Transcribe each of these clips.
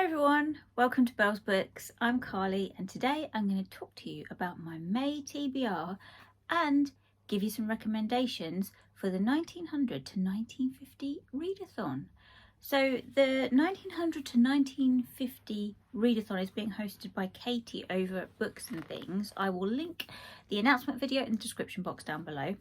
everyone, welcome to Belle's Books. I'm Carly and today I'm going to talk to you about my May TBR and give you some recommendations for the 1900 to 1950 readathon. So the 1900 to 1950 readathon is being hosted by Katie over at Books and Things. I will link the announcement video in the description box down below.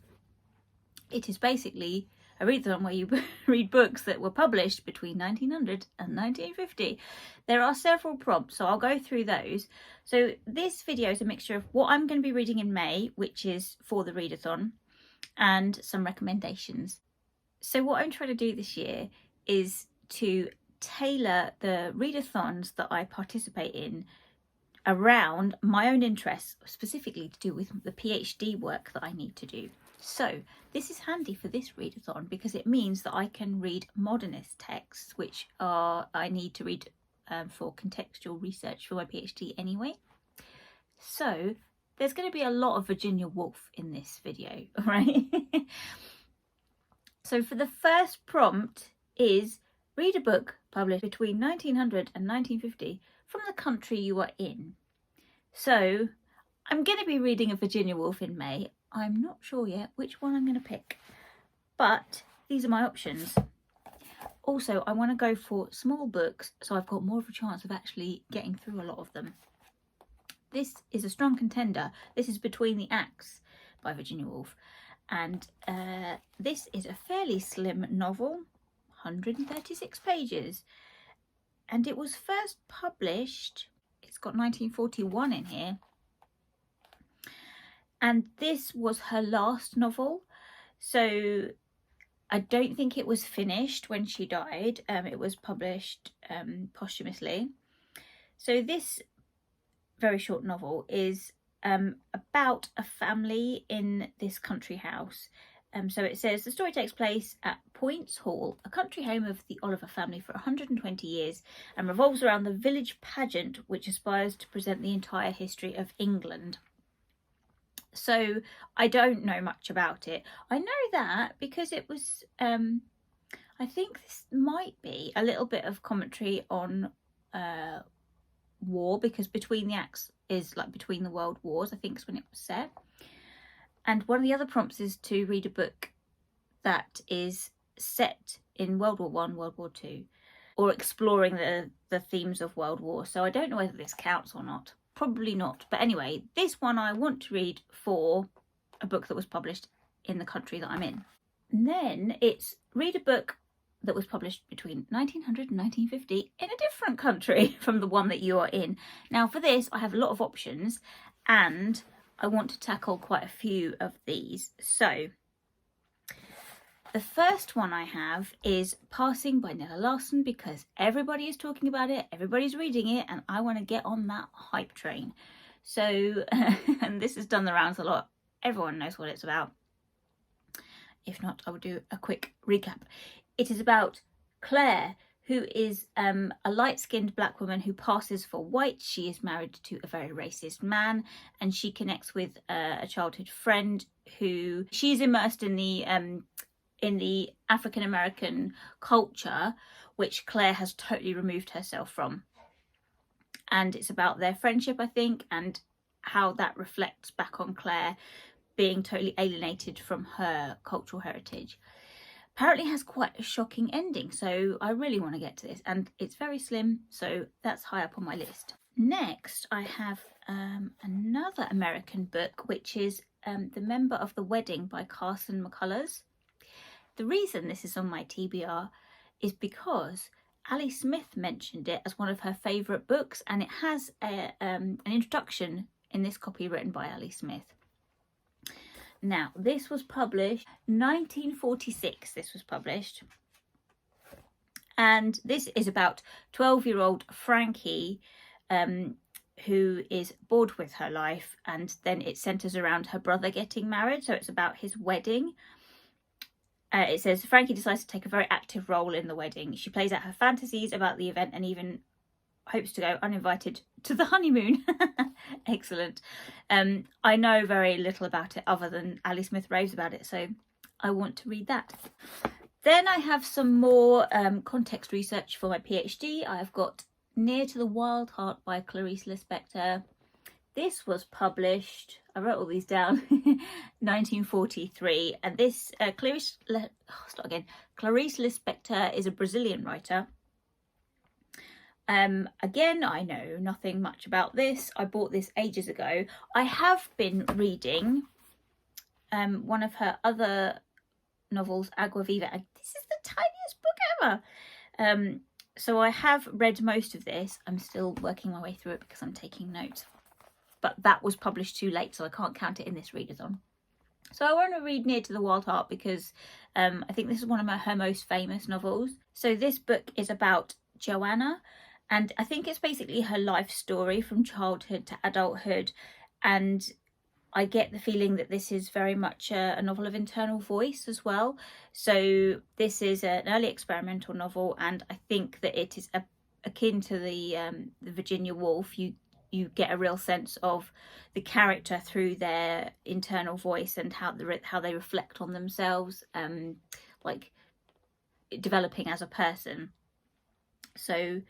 It is basically a readathon where you read books that were published between 1900 and 1950. There are several prompts, so I'll go through those. So this video is a mixture of what I'm going to be reading in May, which is for the readathon, and some recommendations. So what I'm trying to do this year is to tailor the readathons that I participate in around my own interests, specifically to do with the PhD work that I need to do. So this is handy for this readathon because it means that I can read modernist texts, which I need to read for contextual research for my PhD anyway. So there's going to be a lot of Virginia Woolf in this video, right? So for the first prompt is read a book published between 1900 and 1950 from the country you are in. So I'm going to be reading a Virginia Woolf in May. I'm not sure yet which one I'm going to pick, but these are my options. Also, I want to go for small books, so I've got more of a chance of actually getting through a lot of them. This is a strong contender. This is Between the Acts by Virginia Woolf, and this is a fairly slim novel, 136 pages, and it was first published, it's got 1941 in here, and this was her last novel, so I don't think it was finished when she died. It was published posthumously. So this very short novel is about a family in this country house. So it says the story takes place at Points Hall, a country home of the Oliver family for 120 years, and revolves around the village pageant which aspires to present the entire history of England. So I don't know much about it. I know that because it was, I think this might be a little bit of commentary on war, because Between the Acts is like between the world wars, I think is when it was set. And one of the other prompts is to read a book that is set in World War I, World War II, or exploring the themes of World War. So I don't know whether this counts or not. Probably not. But anyway, this one I want to read for a book that was published in the country that I'm in. And then it's read a book that was published between 1900 and 1950 in a different country from the one that you are in. Now for this, I have a lot of options and I want to tackle quite a few of these. So the first one I have is Passing by Nella Larsen, because everybody is talking about it, everybody's reading it, and I want to get on that hype train. So, and this has done the rounds a lot. Everyone knows what it's about. If not, I will do a quick recap. It is about Claire, who is a light-skinned black woman who passes for white. She is married to a very racist man, and she connects with a childhood friend who she's immersed in the African-American culture, which Claire has totally removed herself from. And it's about their friendship, I think, and how that reflects back on Claire being totally alienated from her cultural heritage. Apparently has quite a shocking ending, so I really want to get to this, and it's very slim, so that's high up on my list. Next, I have another American book, which is The Member of the Wedding by Carson McCullers. The reason this is on my TBR is because Ali Smith mentioned it as one of her favourite books, and it has an introduction in this copy written by Ali Smith. Now, this was published 1946, this was published. And this is about 12-year-old Frankie, who is bored with her life, and then it centres around her brother getting married, so it's about his wedding. It says, Frankie decides to take a very active role in the wedding. She plays out her fantasies about the event and even hopes to go uninvited to the honeymoon. Excellent. I know very little about it other than Ali Smith raves about it, so I want to read that. Then I have some more context research for my PhD. I've got Near to the Wild Heart by Clarice Lispector. This was published, I wrote all these down, 1943. And this, Clarice Lispector is a Brazilian writer. Again, I know nothing much about this. I bought this ages ago. I have been reading one of her other novels, Agua Viva. And this is the tiniest book ever. So I have read most of this. I'm still working my way through it because I'm taking notes. But that was published too late, so I can't count it in this readathon. So I want to read Near to the Wild Heart because I think this is one of her most famous novels. So this book is about Joanna, and I think it's basically her life story from childhood to adulthood. And I get the feeling that this is very much a novel of internal voice as well. So this is an early experimental novel, and I think that it is akin to the Virginia Woolf. You get a real sense of the character through their internal voice and how they reflect on themselves, like developing as a person. So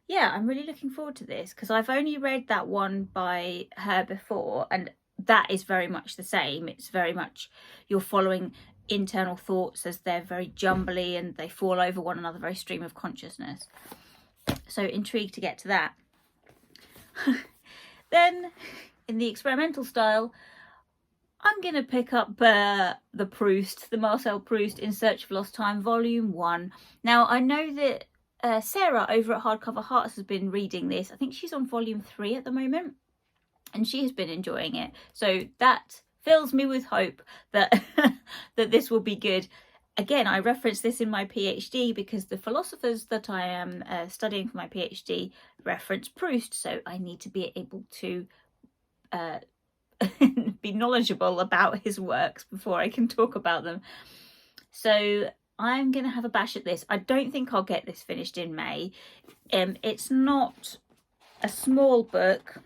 yeah, I'm really looking forward to this because I've only read that one by her before, and that is very much the same. It's very much you're following internal thoughts as they're very jumbly and they fall over one another, very stream of consciousness. So intrigued to get to that. Then, in the experimental style, I'm going to pick up the Marcel Proust In Search of Lost Time, Volume 1. Now, I know that Sarah over at Hardcover Hearts has been reading this. I think she's on Volume 3 at the moment, and she has been enjoying it. So that fills me with hope that, that this will be good. Again, I reference this in my PhD because the philosophers that I am studying for my PhD reference Proust, so I need to be able to be knowledgeable about his works before I can talk about them. So I'm going to have a bash at this. I don't think I'll get this finished in May. It's not a small book.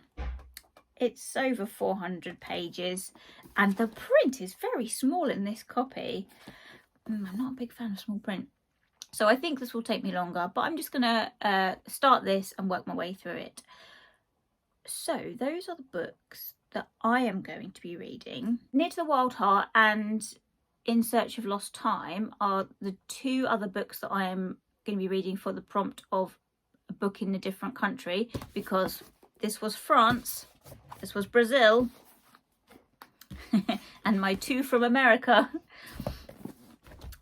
It's over 400 pages and the print is very small in this copy. I'm not a big fan of small print, so I think this will take me longer, but I'm just gonna start this and work my way through it. So those are the books that I am going to be reading. Near to the Wild Heart and In Search of Lost Time are the two other books that I am going to be reading for the prompt of a book in a different country, because this was France, this was Brazil, and my two from America.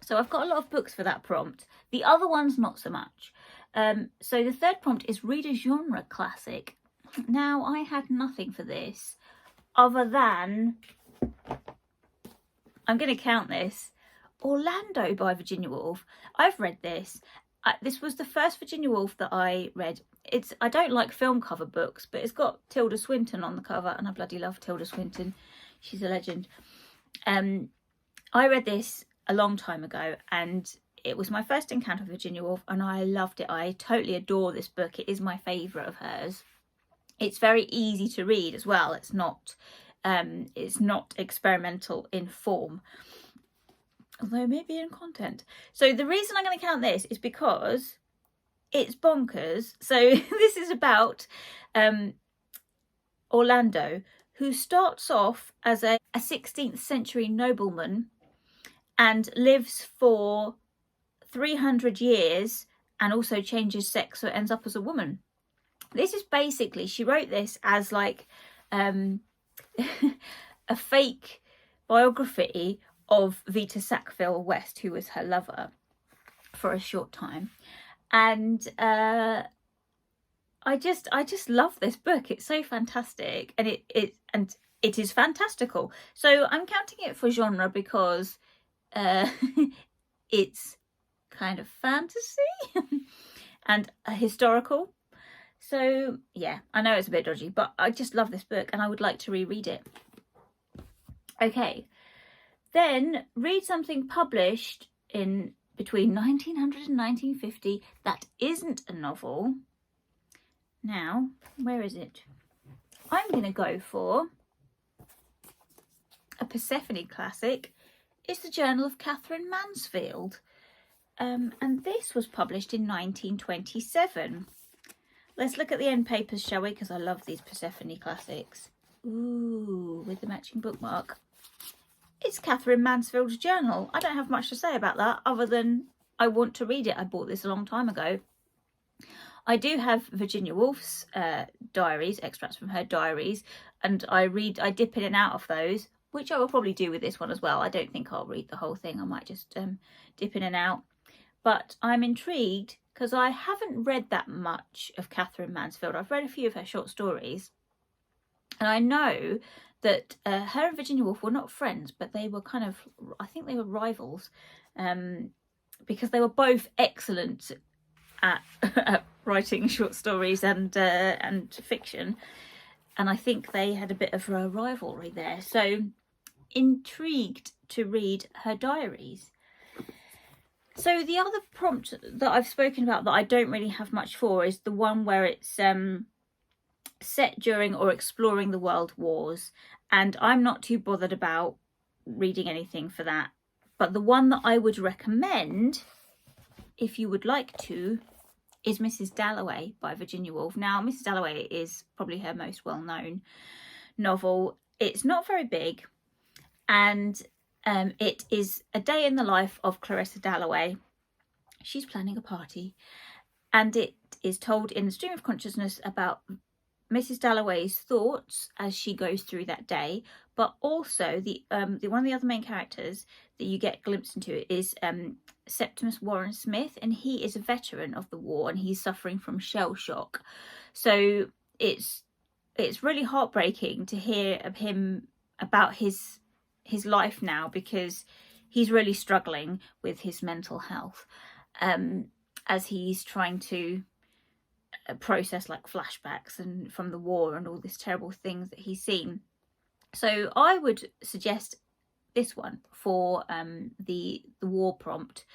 So I've got a lot of books for that prompt. The other ones, not so much. So the third prompt is read a genre classic. Now, I had nothing for this other than, I'm going to count this, Orlando by Virginia Woolf. I've read this. This was the first Virginia Woolf that I read. I don't like film cover books, but it's got Tilda Swinton on the cover, and I bloody love Tilda Swinton. She's a legend. I read this a long time ago, and it was my first encounter with Virginia Woolf, and I loved it. I totally adore this book. It is my favourite of hers. It's very easy to read as well. It's not experimental in form, although maybe in content. So the reason I'm going to count this is because it's bonkers. So this is about Orlando, who starts off as a 16th century nobleman and lives for 300 years and also changes sex, so it ends up as a woman. This is basically, she wrote this as like a fake biography of Vita Sackville West, who was her lover for a short time. And I just love this book. It's so fantastic, and it is fantastical. So I'm counting it for genre because it's kind of fantasy and historical. So yeah, I know it's a bit dodgy, but I just love this book and I would like to reread it. Okay, then read something published in between 1900 and 1950 that isn't a novel. Now, where is it? I'm going to go for a Persephone classic. It's the Journal of Catherine Mansfield. And this was published in 1927. Let's look at the end papers, shall we? Because I love these Persephone classics. Ooh, with the matching bookmark. It's Catherine Mansfield's journal. I don't have much to say about that other than I want to read it. I bought this a long time ago. I do have Virginia Woolf's diaries, extracts from her diaries, and I dip in and out of those, which I will probably do with this one as well. I don't think I'll read the whole thing. I might just dip in and out. But I'm intrigued because I haven't read that much of Catherine Mansfield. I've read a few of her short stories, and I know that her and Virginia Woolf were not friends, but they were kind of, I think they were rivals, because they were both excellent at writing short stories and fiction, and I think they had a bit of a rivalry there. So intrigued to read her diaries. So the other prompt that I've spoken about that I don't really have much for is the one where it's set during or exploring the world wars, and I'm not too bothered about reading anything for that. But the one that I would recommend, if you would like to, is Mrs. Dalloway by Virginia Woolf. Now, Mrs. Dalloway is probably her most well-known novel. It's not very big, and it is a day in the life of Clarissa Dalloway. She's planning a party, and it is told in the stream of consciousness about Mrs. Dalloway's thoughts as she goes through that day, but also the one of the other main characters that you get a glimpse into is Septimus Warren Smith, and he is a veteran of the war and he's suffering from shell shock. So it's really heartbreaking to hear of him about his life now, because he's really struggling with his mental health as he's trying to process like flashbacks and from the war and all these terrible things that he's seen. So I would suggest this one for the war prompt,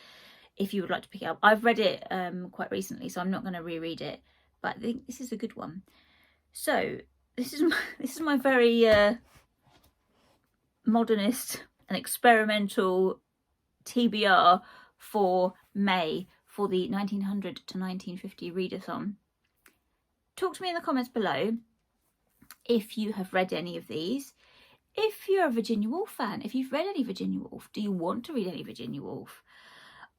if you would like to pick it up. I've read it quite recently, so I'm not going to reread it, but I think this is a good one. So this is my very modernist and experimental TBR for May for the 1900 to 1950 readathon. Talk to me in the comments below if you have read any of these. If you're a Virginia Woolf fan, if you've read any Virginia Woolf, do you want to read any Virginia Woolf?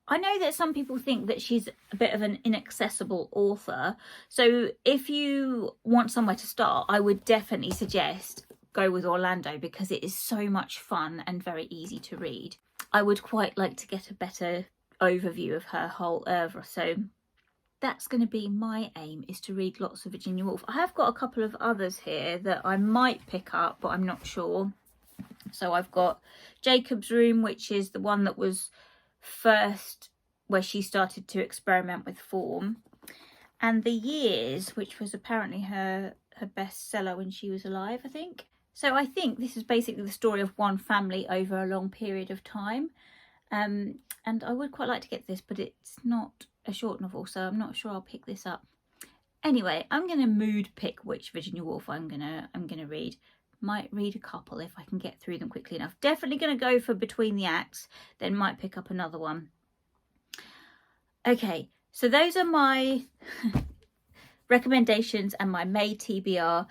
I know that some people think that she's a bit of an inaccessible author, so if you want somewhere to start, I would definitely suggest go with Orlando, because it is so much fun and very easy to read. I would quite like to get a better overview of her whole oeuvre, so that's going to be my aim, is to read lots of Virginia Woolf. I have got a couple of others here that I might pick up, but I'm not sure. So I've got Jacob's Room, which is the one that was first where she started to experiment with form, and The Years, which was apparently her bestseller when she was alive, I think. So I think this is basically the story of one family over a long period of time, and I would quite like to get this, but it's not a short novel, so I'm not sure I'll pick this up. Anyway, I'm gonna mood pick which Virginia Woolf I'm gonna read. Might read a couple if I can get through them quickly enough. Definitely gonna go for Between the Acts, then might pick up another one. Okay, so those are my recommendations and my May TBR.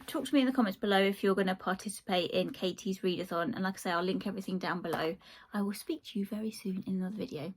Talk to me in the comments below if you're going to participate in Katie's readathon, and like I say, I'll link everything down below. I will speak to you very soon in another video.